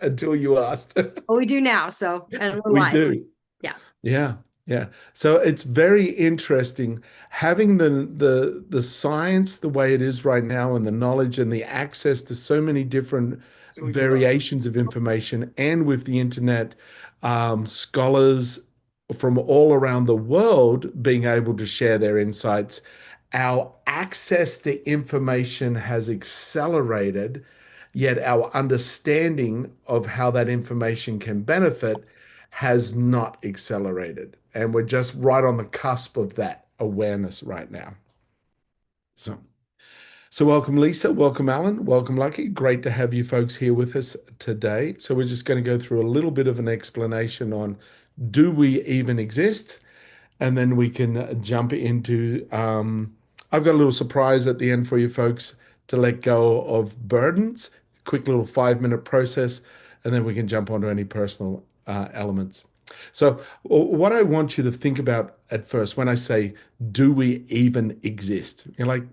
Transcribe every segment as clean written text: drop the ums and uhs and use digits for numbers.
until you asked. Well, we do now, so and we're We live. do. Yeah. Yeah, yeah. So it's very interesting having the science the way it is right now and the knowledge and the access to so many different variations of information and with the internet, scholars from all around the world being able to share their insights. Our access to information has accelerated, yet our understanding of how that information can benefit has not accelerated. And we're just right on the cusp of that awareness right now. So, so welcome, Lisa. Welcome, Alan. Welcome, Lucky. Great to have you folks here with us today. So we're just going to go through a little bit of an explanation on do we even exist? And then we can jump into, I've got a little surprise at the end for you folks to let go of burdens, quick little 5 minute process, and then we can jump onto any personal elements. So, what I want you to think about at first when I say, do we even exist? You're like,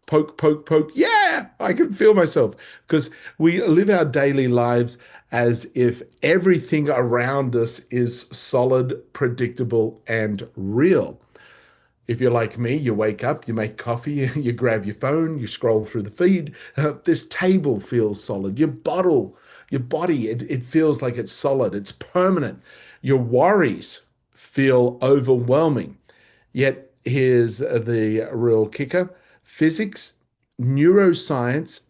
poke, poke, poke. Yeah, I can feel myself because we live our daily lives as if everything around us is solid, predictable, and real. If you're like me, you wake up, you make coffee, you grab your phone, you scroll through the feed. This table feels solid. Your body, it feels like it's solid, it's permanent. Your worries feel overwhelming. Yet here's the real kicker: physics, neuroscience,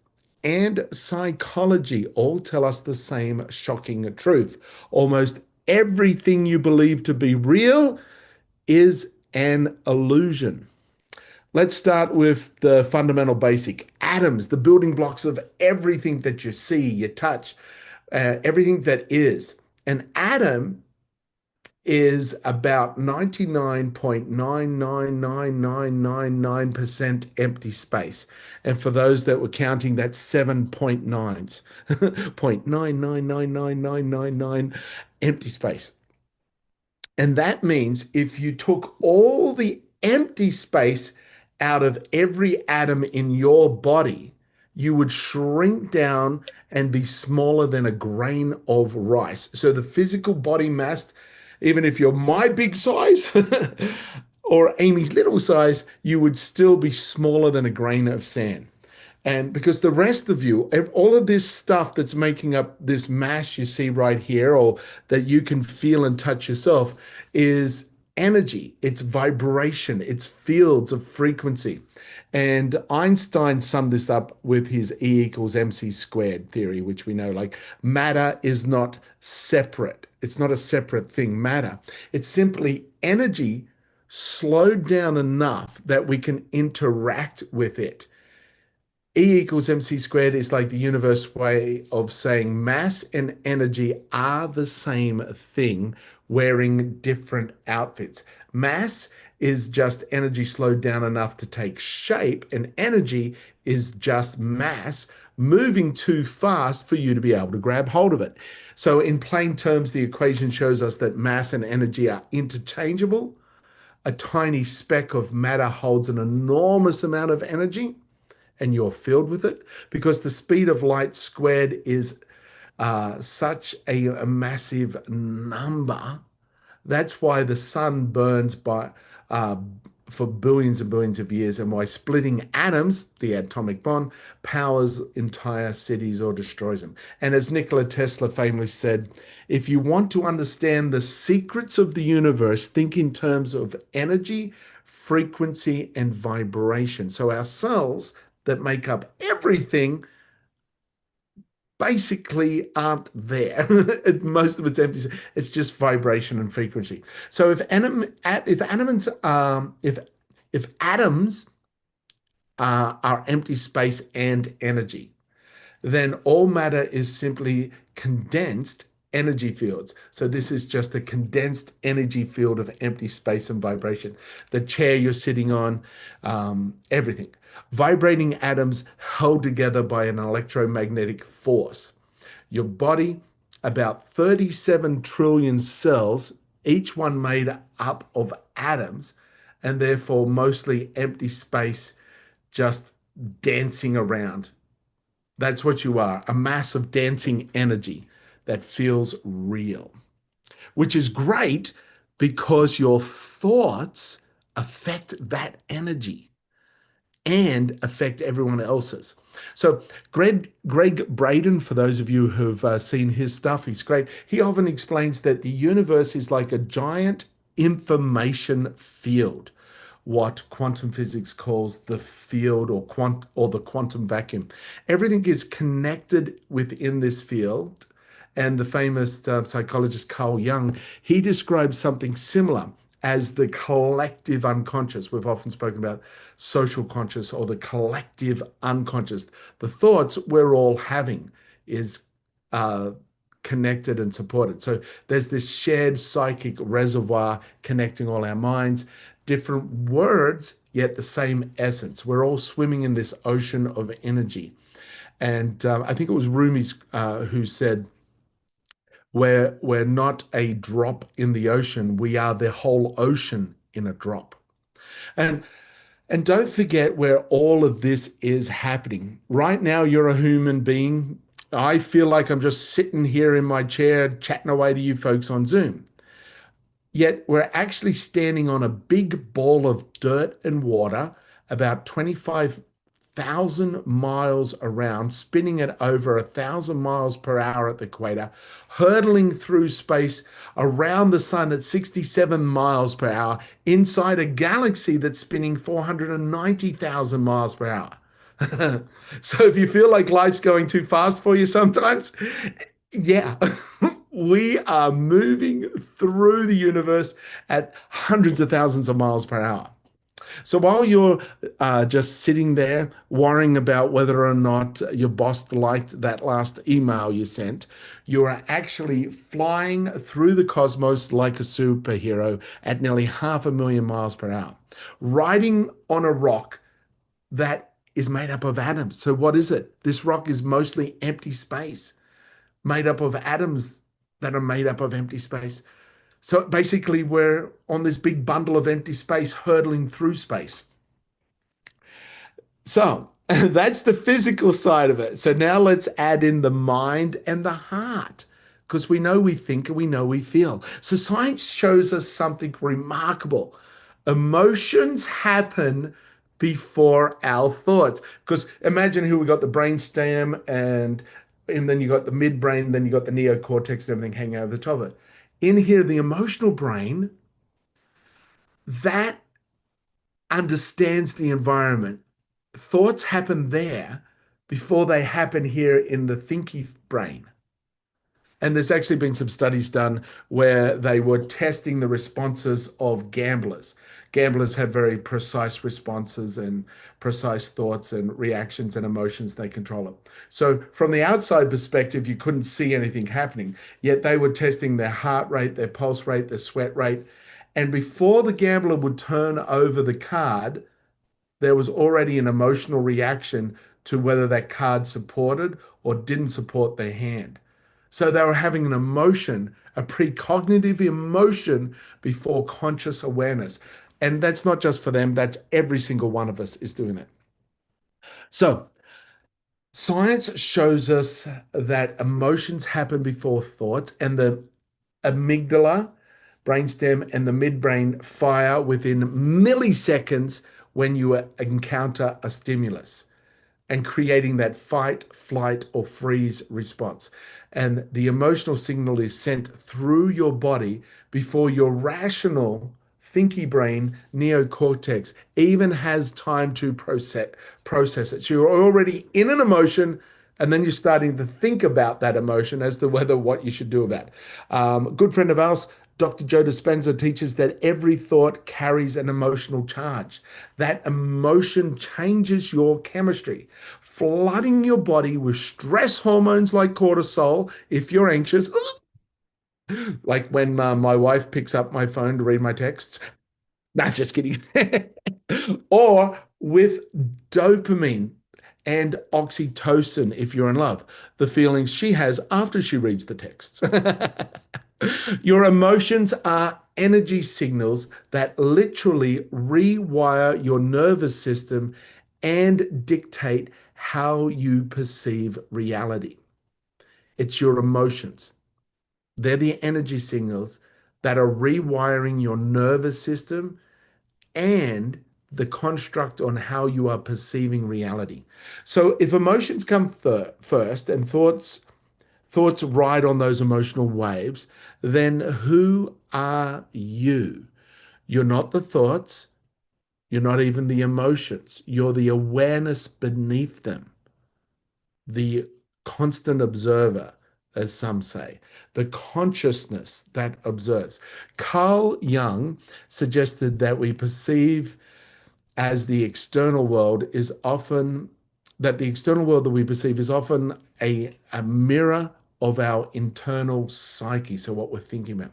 and psychology all tell us the same shocking truth. Almost everything you believe to be real is an illusion. Let's start with the fundamental basic atoms, the building blocks of everything that you see, you touch, everything that is. An atom is about 99.99999% empty space. And for those that were counting, that's 7.9s, 0.9999999 empty space. And that means if you took all the empty space out of every atom in your body, you would shrink down and be smaller than a grain of rice. So the physical body mass, even if you're my big size or Amy's little size, you would still be smaller than a grain of sand. And because the rest of you, all of this stuff that's making up this mass you see right here, or that you can feel and touch yourself, is energy, it's vibration, it's fields of frequency. And Einstein summed this up with his E equals MC squared theory, which we know like matter is not separate. It's not a separate thing, matter. It's simply energy slowed down enough that we can interact with it. E equals mc squared is like the universe way of saying mass and energy are the same thing, wearing different outfits. Mass is just energy slowed down enough to take shape, and energy is just mass moving too fast for you to be able to grab hold of it. So, in plain terms, the equation shows us that mass and energy are interchangeable. A tiny speck of matter holds an enormous amount of energy and you're filled with it because the speed of light squared is such a massive number. That's why the sun burns by uh, for billions and billions of years, and why splitting atoms, the atomic bond, powers entire cities or destroys them. And as Nikola Tesla famously said, if you want to understand the secrets of the universe, think in terms of energy, frequency, and vibration. So our cells that make up everything basically aren't there. Most of it's empty. It's just vibration and frequency. So if atoms are empty space and energy, then all matter is simply condensed energy fields. So this is just a condensed energy field of empty space and vibration. The chair you're sitting on, everything. Vibrating atoms held together by an electromagnetic force. Your body, about 37 trillion cells, each one made up of atoms, and therefore mostly empty space just dancing around. That's what you are, a mass of dancing energy. that feels real, which is great because your thoughts affect that energy and affect everyone else's. So Greg Braden, for those of you who've seen his stuff, he's great. He often explains that the universe is like a giant information field, what quantum physics calls the field or the quantum vacuum. Everything is connected within this field. And the famous psychologist Carl Jung, he describes something similar as the collective unconscious. We've often spoken about social conscious or the collective unconscious. The thoughts we're all having is uh, connected and supported. So there's this shared psychic reservoir connecting all our minds, different words, yet the same essence. We're all swimming in this ocean of energy. And I think it was Rumi who said, we're not a drop in the ocean, we are the whole ocean in a drop. And and don't forget where all of this is happening. Right now, you're a human being. I feel like I'm just sitting here in my chair chatting away to you folks on Zoom. Yet we're actually standing on a big ball of dirt and water about 25,000 miles around, spinning at over 1,000 miles per hour at the equator, hurtling through space around the sun at 67 miles per hour inside a galaxy that's spinning 490,000 miles per hour. So if you feel like life's going too fast for you sometimes, yeah, we are moving through the universe at hundreds of thousands of miles per hour. So while you're just sitting there worrying about whether or not your boss liked that last email you sent, you are actually flying through the cosmos like a superhero at nearly 500,000 miles per hour, riding on a rock that is made up of atoms. So what is it? This rock is mostly empty space, made up of atoms that are made up of empty space. So basically, we're on this big bundle of empty space hurtling through space. So that's the physical side of it. So now let's add in the mind and the heart, because we know we think and we know we feel. So science shows us something remarkable. Emotions happen before our thoughts. Because imagine here we got the brainstem and then you got the midbrain, and then you got the neocortex and everything hanging over the top of it. In here, the emotional brain, that understands the environment. Thoughts happen there before they happen here in the thinky brain. And there's actually been some studies done where they were testing the responses of gamblers. Gamblers have very precise responses and precise thoughts and reactions and emotions. They control it. So, from the outside perspective, you couldn't see anything happening, yet they were testing their heart rate, their pulse rate, their sweat rate. And before the gambler would turn over the card, there was already an emotional reaction to whether that card supported or didn't support their hand. So they were having an emotion, a precognitive emotion before conscious awareness. And that's not just for them, that's every single one of us is doing that. So science shows us that emotions happen before thoughts, and the amygdala, brainstem, and the midbrain fire within milliseconds when you encounter a stimulus and creating that fight, flight, or freeze response. And the emotional signal is sent through your body before your rational thinky brain neocortex even has time to process it. So you're already in an emotion, and then you're starting to think about that emotion as to whether what you should do about it. Good friend of ours, Dr. Joe Dispenza, teaches that every thought carries an emotional charge. That emotion changes your chemistry, flooding your body with stress hormones like cortisol if you're anxious, like when my wife picks up my phone to read my texts. Not just kidding. Or with dopamine and oxytocin if you're in love, the feelings she has after she reads the texts. Your emotions are energy signals that literally rewire your nervous system and dictate how you perceive reality. It's your emotions. They're the energy signals that are rewiring your nervous system and the construct on how you are perceiving reality. So if emotions come first and thoughts ride on those emotional waves, then who are you? You're not the thoughts, you're not even the emotions. You're the awareness beneath them, the constant observer, as some say, the consciousness that observes. Carl Jung suggested that we perceive as the external world is often that the external world that we perceive is often a mirror of our internal psyche, so what we're thinking about.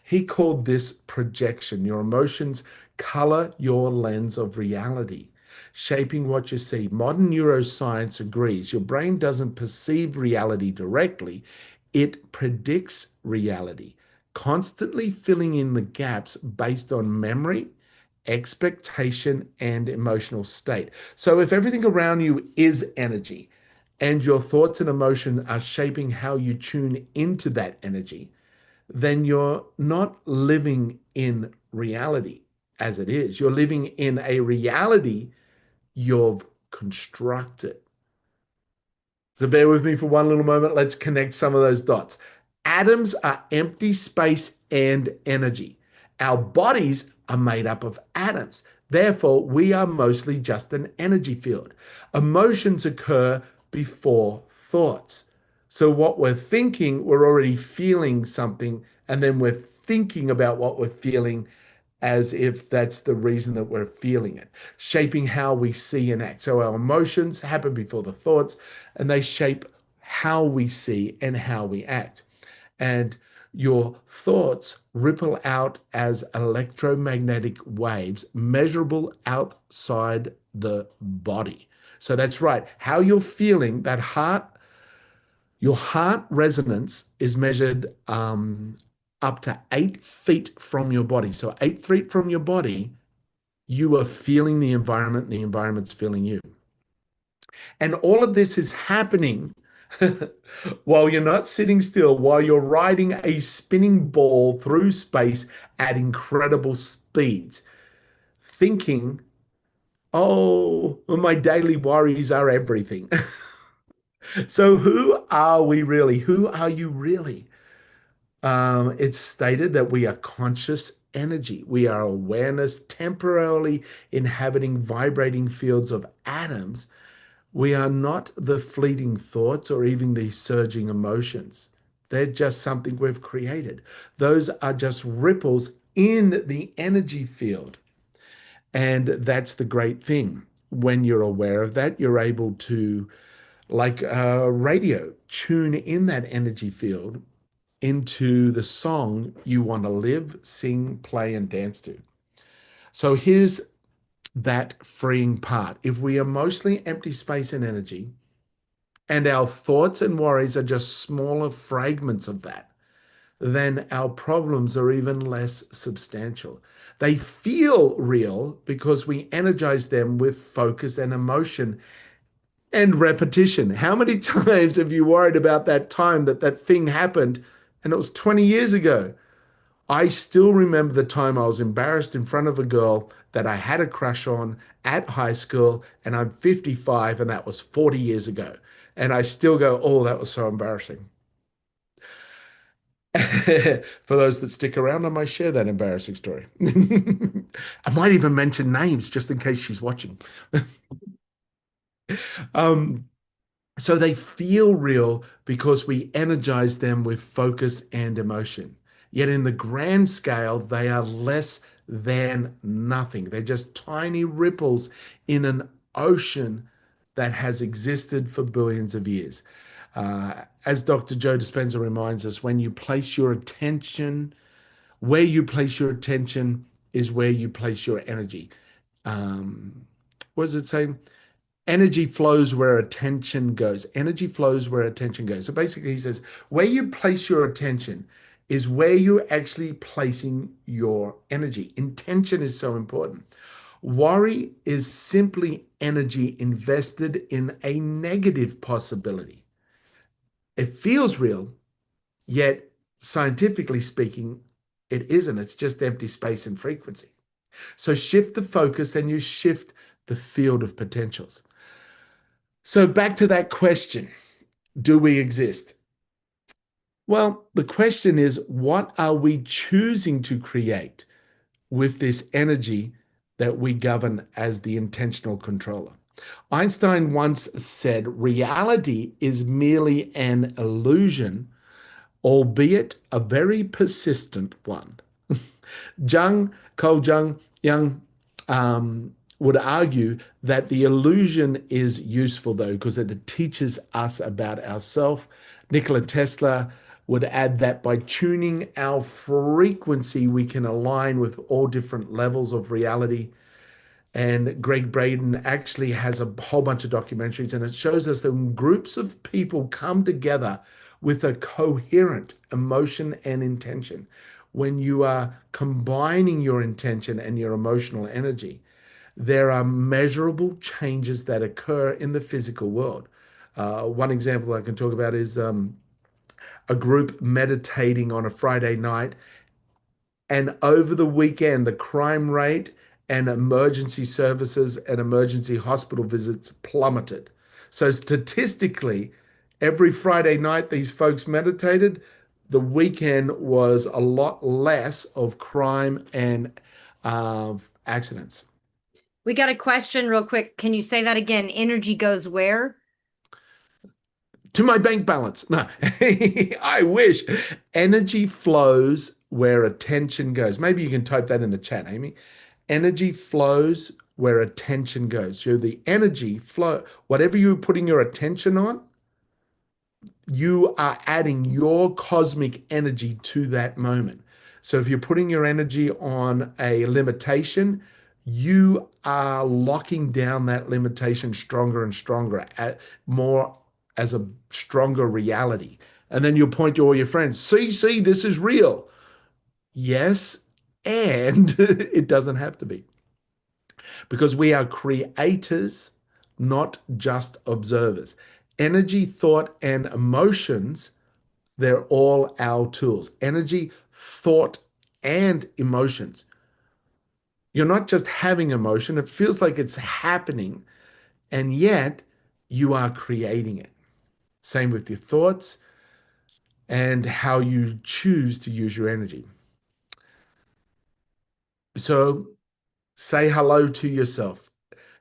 He called this projection. Your emotions color your lens of reality, shaping what you see. Modern neuroscience agrees your brain doesn't perceive reality directly, it predicts reality, constantly filling in the gaps based on memory, expectation, and emotional state. So if everything around you is energy and your thoughts and emotion are shaping how you tune into that energy, then you're not living in reality as it is. You're living in a reality you've constructed. So bear with me for one little moment. Let's connect some of those dots. Atoms are empty space and energy. Our bodies are made up of atoms. Therefore, we are mostly just an energy field. Emotions occur before thoughts. So, what we're thinking, we're already feeling something, and then we're thinking about what we're feeling as if that's the reason that we're feeling it, shaping how we see and act. So our emotions happen before the thoughts, and they shape how we see and how we act. And your thoughts ripple out as electromagnetic waves measurable outside the body. So that's right. How you're feeling, your heart resonance is measured up to 8 feet from your body. So 8 feet from your body, you are feeling the environment, and the environment's feeling you. And all of this is happening while you're not sitting still, while you're riding a spinning ball through space at incredible speeds, thinking, oh, my daily worries are everything. So, who are we really? Who are you really? It's stated that we are conscious energy. We are awareness temporarily inhabiting vibrating fields of atoms. We are not the fleeting thoughts or even the surging emotions. They're just something we've created. Those are just ripples in the energy field. And that's the great thing. When you're aware of that, you're able to, like a radio, tune in that energy field into the song you want to live, sing, play, and dance to. So here's that freeing part. If we are mostly empty space and energy, and our thoughts and worries are just smaller fragments of that, then our problems are even less substantial. They feel real because we energize them with focus and emotion and repetition. How many times have you worried about that time that that thing happened and it was 20 years ago? I still remember the time I was embarrassed in front of a girl that I had a crush on at high school, and I'm 55, and that was 40 years ago. And I still go, oh, that was so embarrassing. For those that stick around, I might share that embarrassing story. I might even mention names just in case she's watching. Um, So they feel real because we energize them with focus and emotion. Yet in the grand scale, they are less than nothing. They're just tiny ripples in an ocean that has existed for billions of years. As Dr. Joe Dispenza reminds us, where you place your attention is where you place your energy. Um, what does it say? Energy flows where attention goes. Energy flows where attention goes. So basically, he says, where you place your attention is where you're actually placing your energy. Intention is so important. Worry is simply energy invested in a negative possibility. It feels real, yet scientifically speaking, it isn't. It's just empty space and frequency. So shift the focus and you shift the field of potentials. So back to that question, do we exist? Well, the question is, what are we choosing to create with this energy that we govern as the intentional controller? Einstein once said, reality is merely an illusion, albeit a very persistent one. Carl Jung would argue that the illusion is useful, though, because it teaches us about ourselves. Nikola Tesla would add that by tuning our frequency, we can align with all different levels of reality. And Greg Braden actually has a whole bunch of documentaries, and it shows us that when groups of people come together with a coherent emotion and intention, when you are combining your intention and your emotional energy, there are measurable changes that occur in the physical world. One example I can talk about is a group meditating on a Friday night, and over the weekend, the crime rate and emergency services and emergency hospital visits plummeted. So, statistically, every Friday night these folks meditated, the weekend was a lot less of crime and accidents. We got a question real quick. Can you say that again? Energy goes where? To my bank balance. No, I wish. Energy flows where attention goes. Maybe you can type that in the chat, Amy. Energy flows where attention goes. So the energy flow, whatever you're putting your attention on, you are adding your cosmic energy to that moment. So if you're putting your energy on a limitation, you are locking down that limitation stronger and stronger, more as a stronger reality. And then you'll point to all your friends, see, this is real. Yes, and it doesn't have to be, because we are creators, not just observers. Energy, thought, and emotions, they're all our tools. Energy, thought, and emotions. You're not just having emotion, it feels like it's happening, and yet you are creating it. Same with your thoughts and how you choose to use your energy. So say hello to yourself.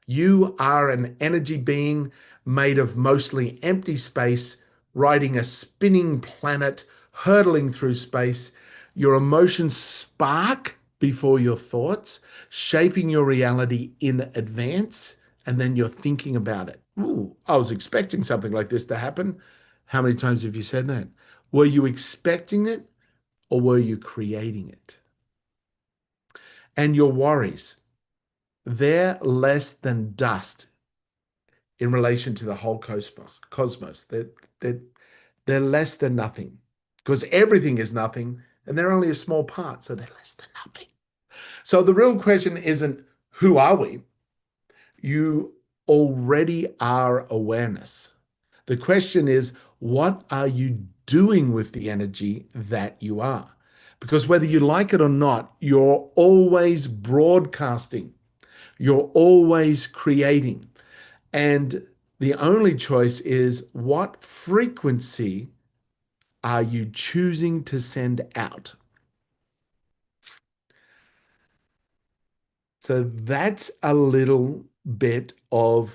You are an energy being made of mostly empty space, riding a spinning planet, hurtling through space. Your emotions spark before your thoughts, shaping your reality in advance, and then you're thinking about it. Ooh, I was expecting something like this to happen. How many times have you said that? Were you expecting it or were you creating it? And your worries, they're less than dust in relation to the whole cosmos. They're, they're less than nothing, because everything is nothing and they're only a small part. So they're less than nothing. So the real question isn't who are we? You already are awareness. The question is, what are you doing with the energy that you are? Because whether you like it or not, you're always broadcasting, you're always creating. And the only choice is, what frequency are you choosing to send out? So that's a little bit of,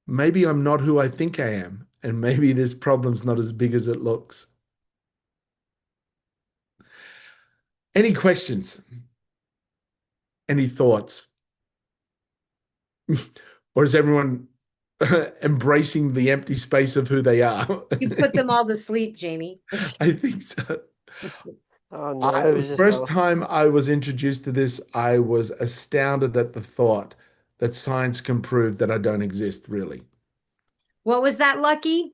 maybe I'm not who I think I am, and maybe this problem's not as big as it looks. Any questions? Any thoughts? Or is everyone embracing the empty space of who they are? You put them all to sleep, Jamie. I think so. Oh no, it The was just first all. time I was introduced to this, I was astounded at the thought that science can prove that I don't exist, really. What was that, Lucky?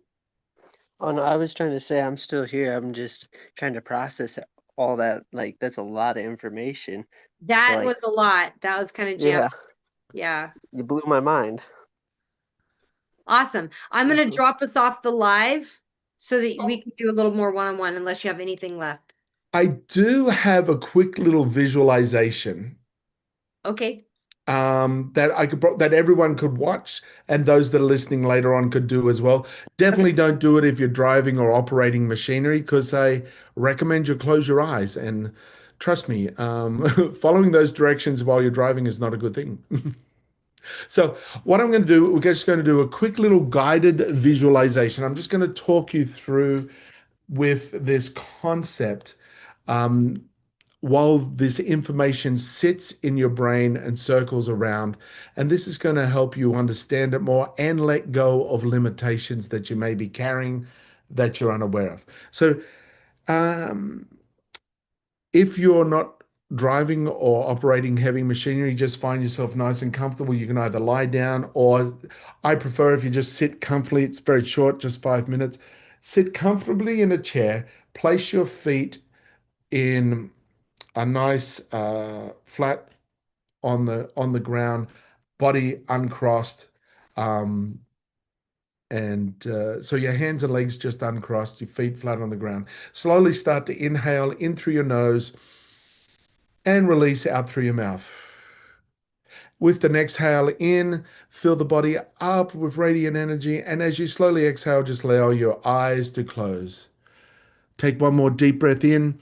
Oh no, I was trying to say I'm still here. I'm just trying to process all that. Like that's a lot of information. So That like, was a lot. That was kind of jam. yeah, Yeah. you blew my mind. Awesome. I'm going to Mhm. drop us off the live so that we can do a little more one-on-one unless you have anything left. I do have a quick little visualization Okay. that that everyone could watch, and those that are listening later on could do as well. Okay. Definitely don't do it if you're driving or operating machinery, because I recommend you close your eyes. And trust me, following those directions while you're driving is not a good thing. So what I'm going to do, we're just going to do a quick little guided visualization. I'm just going to talk you through with this concept. Um, while this information sits in your brain and circles around. And this is going to help you understand it more and let go of limitations that you may be carrying that you're unaware of. So, um, if you're not driving or operating heavy machinery, just find yourself nice and comfortable. You can either lie down, or I prefer if you just sit comfortably. It's very short, just 5 minutes. Sit comfortably in a chair, place your feet in a nice flat on the ground, body uncrossed, um, and so your hands and legs just uncrossed, your feet flat on the ground. Slowly start to inhale in through your nose and release out through your mouth. With the next exhale in, fill the body up with radiant energy, and as you slowly exhale, just allow your eyes to close. Take one more deep breath in.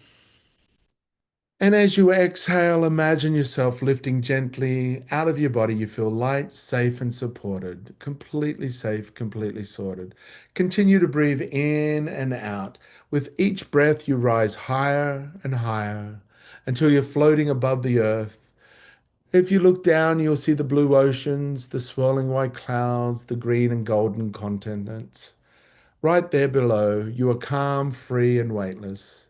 And as you exhale, imagine yourself lifting gently out of your body. You feel light, safe, and supported. Completely safe, completely sorted. Continue to breathe in and out. With each breath, you rise higher and higher until you're floating above the earth. If you look down, you'll see the blue oceans, the swirling white clouds, the green and golden continents. Right there below, you are calm, free, and weightless.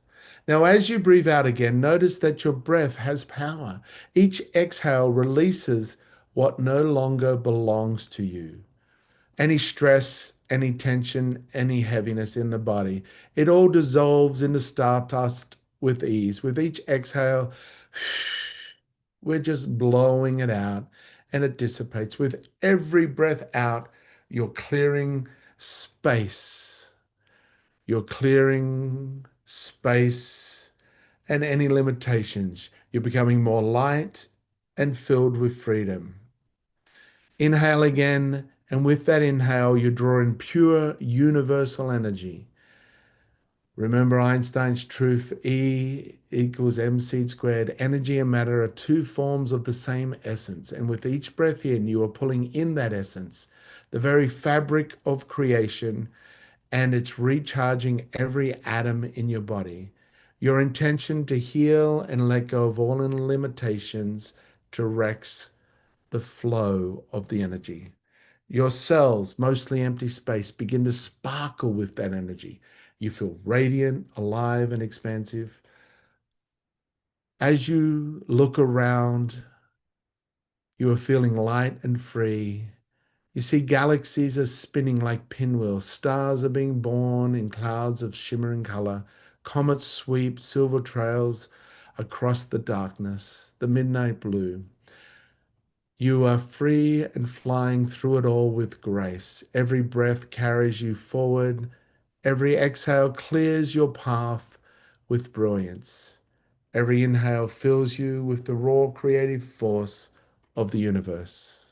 Now, as you breathe out again, notice that your breath has power. Each exhale releases what no longer belongs to you. Any stress, any tension, any heaviness in the body, it all dissolves into stardust with ease. With each exhale, we're just blowing it out and it dissipates. With every breath out, you're clearing space. You're clearing space and any limitations. You're becoming more light and filled with freedom. Inhale again, and with that inhale, you draw in pure universal energy. Remember Einstein's truth, E equals mc squared. Energy and matter are two forms of the same essence. And with each breath in, you are pulling in that essence, the very fabric of creation, and it's recharging every atom in your body. Your intention to heal and let go of all limitations directs the flow of the energy. Your cells, mostly empty space, begin to sparkle with that energy. You feel radiant, alive, and expansive. As you look around, you are feeling light and free. You see galaxies are spinning like pinwheels. Stars are being born in clouds of shimmering color. Comets sweep silver trails across the darkness, the midnight blue. You are free and flying through it all with grace. Every breath carries you forward. Every exhale clears your path with brilliance. Every inhale fills you with the raw creative force of the universe.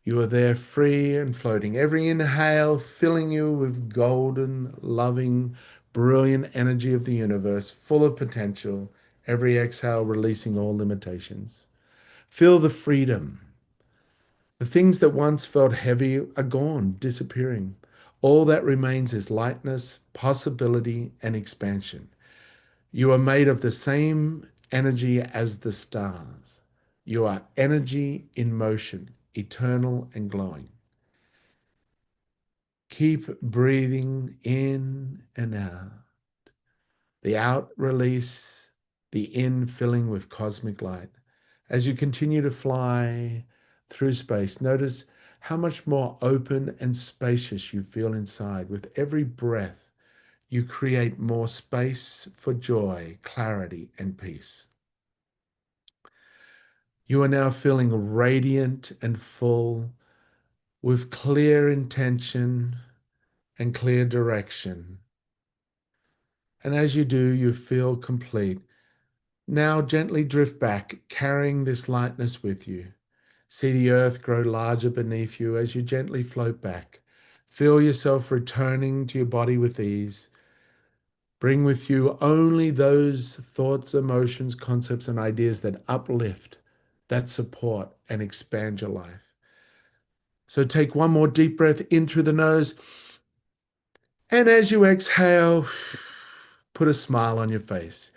You are there free and floating. Every inhale filling you with golden, loving, brilliant energy of the universe, full of potential. Every exhale releasing all limitations. Feel the freedom. The things that once felt heavy are gone, disappearing. All that remains is lightness, possibility, and expansion. You are made of the same energy as the stars. You are energy in motion, eternal and glowing. Keep breathing in and out. The out release, the in filling with cosmic light. As you continue to fly through space, notice how much more open and spacious you feel inside. With every breath, you create more space for joy, clarity, and peace. You are now feeling radiant and full with clear intention and clear direction. And as you do, you feel complete. Now gently drift back, carrying this lightness with you. See the earth grow larger beneath you as you gently float back. Feel yourself returning to your body with ease. Bring with you only those thoughts, emotions, concepts, and ideas that uplift, that support, and expand your life. So take one more deep breath in through the nose. And as you exhale, put a smile on your face.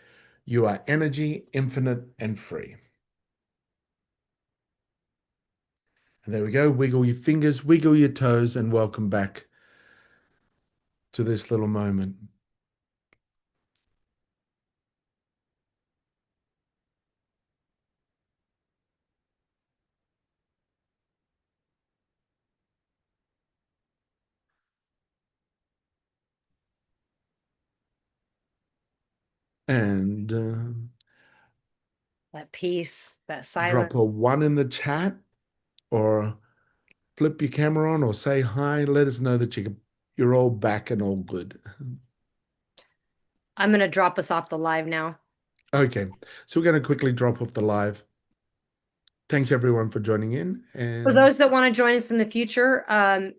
You are energy, infinite, and free. And there we go. Wiggle your fingers, wiggle your toes, and welcome back to this little moment. And That peace, that drop silence. a 1 in the chat, or flip your camera on, or say hi. Let us know that you're all back and all good. I'm going to drop us off the live now. Okay, so we're going to quickly drop off the live. Thanks everyone for joining in. And For those that want to join us in the future, go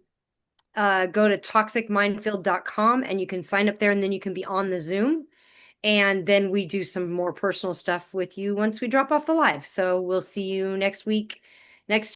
to toxicminefield.com and you can sign up there, and then you can be on the Zoom. And then we do some more personal stuff with you once we drop off the live. So we'll see you next week. Next